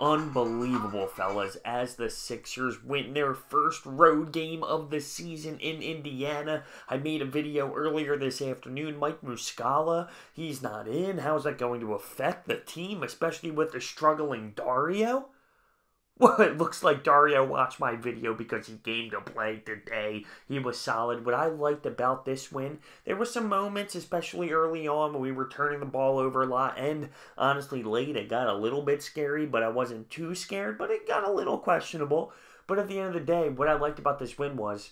Unbelievable, fellas, as the Sixers win their first road game of the season in Indiana. I made a video earlier this afternoon. Mike Muscala, he's not in. How's that going to affect the team, especially with the struggling Dario? Well, it looks like Dario watched my video because he came to play today. He was solid. What I liked about this win, there were some moments, especially early on, when we were turning the ball over a lot. And honestly, late, it got a little bit scary, but I wasn't too scared. But it got a little questionable. But at the end of the day, what I liked about this win was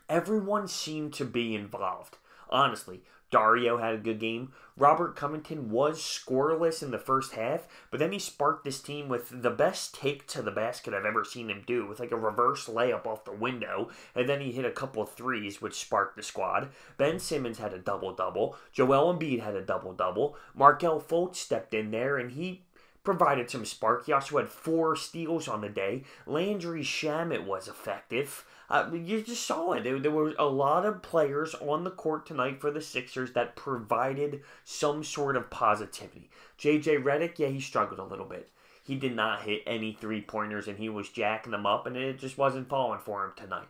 everyone seemed to be involved. Honestly, Dario had a good game. Robert Covington was scoreless in the first half, but then he sparked this team with the best take to the basket I've ever seen him do, with like a reverse layup off the window, and then he hit a couple of threes, which sparked the squad. Ben Simmons had a double-double. Joel Embiid had a double-double. Markelle Fultz stepped in there, and he provided some spark. He also had 4 steals on the day. Landry Shamet was effective. You just saw it. There were a lot of players on the court tonight for the Sixers that provided some sort of positivity. J.J. Redick, yeah, he struggled a little bit. He did not hit any three-pointers, and he was jacking them up, and it just wasn't falling for him tonight.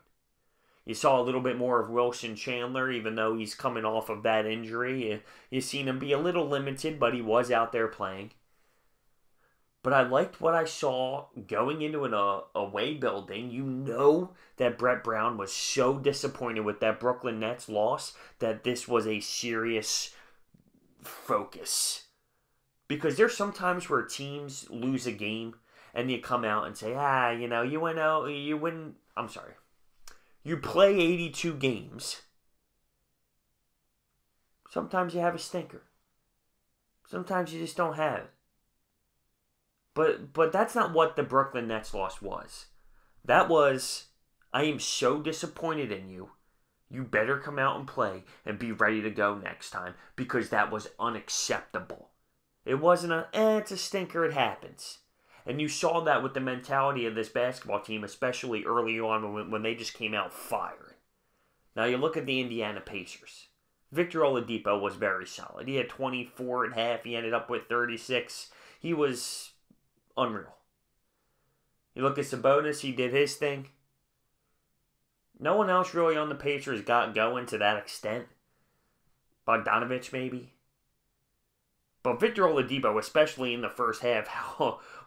You saw a little bit more of Wilson Chandler, even though he's coming off of that injury. You seen him be a little limited, but he was out there playing. But I liked what I saw going into an away building. You know that Brett Brown was so disappointed with that Brooklyn Nets loss that this was a serious focus. Because there's sometimes where teams lose a game and you come out and say, you play 82 games. Sometimes you have a stinker. Sometimes you just don't have it. But that's not what the Brooklyn Nets loss was. That was, I am so disappointed in you. You better come out and play and be ready to go next time, because that was unacceptable. It wasn't it's a stinker, it happens. And you saw that with the mentality of this basketball team, especially early on when they just came out firing. Now you look at the Indiana Pacers. Victor Oladipo was very solid. He had 24 at half. He ended up with 36. He was unreal. You look at Sabonis, he did his thing. No one else really on the Pacers got going to that extent. Bogdanovich, maybe. But Victor Oladipo, especially in the first half,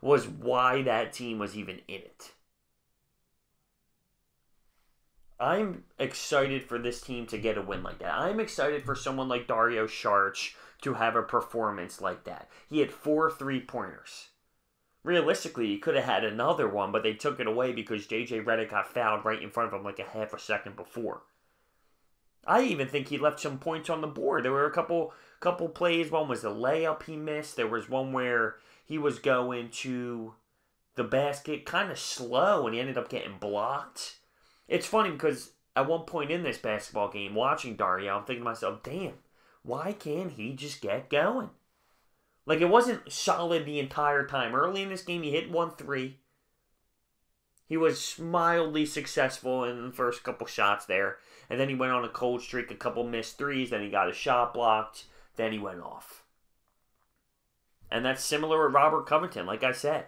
was why that team was even in it. I'm excited for this team to get a win like that. I'm excited for someone like Dario Saric to have a performance like that. He had 4 3-pointers. Realistically, he could have had another one, but they took it away because J.J. Redick got fouled right in front of him like a half a second before. I even think he left some points on the board. There were a couple plays. One was a layup he missed. There was one where he was going to the basket kind of slow, and he ended up getting blocked. It's funny because at one point in this basketball game, watching Dario, I'm thinking to myself, damn, why can't he just get going? Like, it wasn't solid the entire time. Early in this game, he hit 1 3. He was mildly successful in the first couple shots there. And then he went on a cold streak, a couple missed threes. Then he got a shot blocked. Then he went off. And that's similar with Robert Covington, like I said.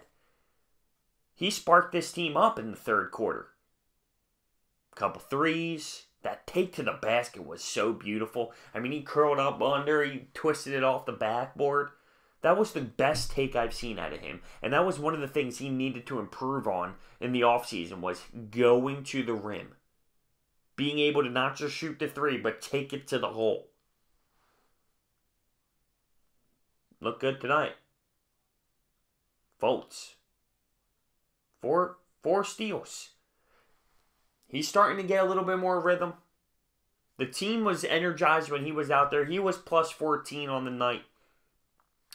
He sparked this team up in the third quarter. Couple threes. That take to the basket was so beautiful. I mean, he curled up under. He twisted it off the backboard. That was the best take I've seen out of him. And that was one of the things he needed to improve on in the offseason, was going to the rim. Being able to not just shoot the 3, but take it to the hole. Look good tonight. Fultz. 4 steals. He's starting to get a little bit more rhythm. The team was energized when he was out there. He was plus 14 on the night.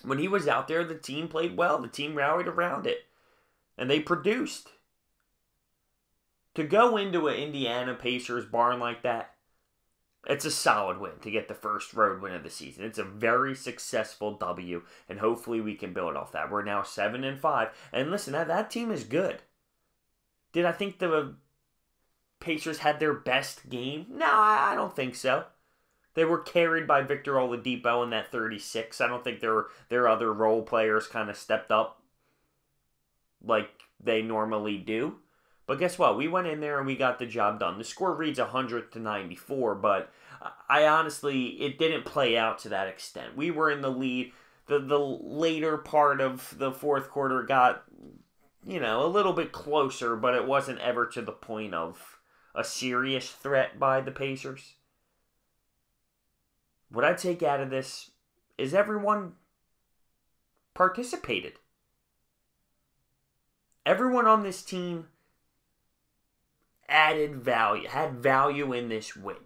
When he was out there, the team played well. The team rallied around it. And they produced. To go into an Indiana Pacers barn like that, it's a solid win to get the first road win of the season. It's a very successful W, and hopefully we can build off that. We're now 7-5. And listen, that team is good. Did I think the Pacers had their best game? No, I don't think so. They were carried by Victor Oladipo in that 36. I don't think their other role players kind of stepped up. like they normally do. But guess what? We went in there and we got the job done. The score reads 100-94, but I honestly, it didn't play out to that extent. We were in the lead. The later part of the fourth quarter got, a little bit closer, but it wasn't ever to the point of a serious threat by the Pacers. What I take out of this is everyone participated. Everyone on this team added value, had value in this win.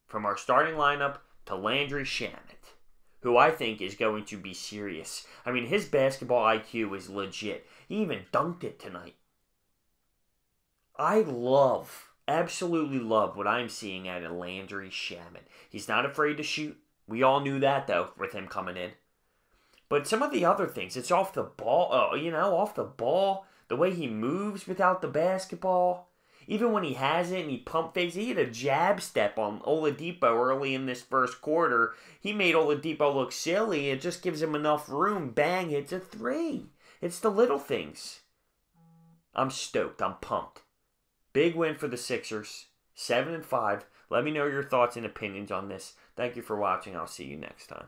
From our starting lineup to Landry Shamet, who I think is going to be serious. I mean, his basketball IQ is legit. He even dunked it tonight. I absolutely love what I'm seeing out of Landry Shamet. He's not afraid to shoot. We all knew that, though, with him coming in. But some of the other things, it's off the ball, off the ball, the way he moves without the basketball. Even when he has it and he pump fakes, he had a jab step on Oladipo early in this first quarter. He made Oladipo look silly. It just gives him enough room. Bang, it's a three. It's the little things. I'm stoked. I'm pumped. Big win for the Sixers. 7-5. Let me know your thoughts and opinions on this. Thank you for watching. I'll see you next time.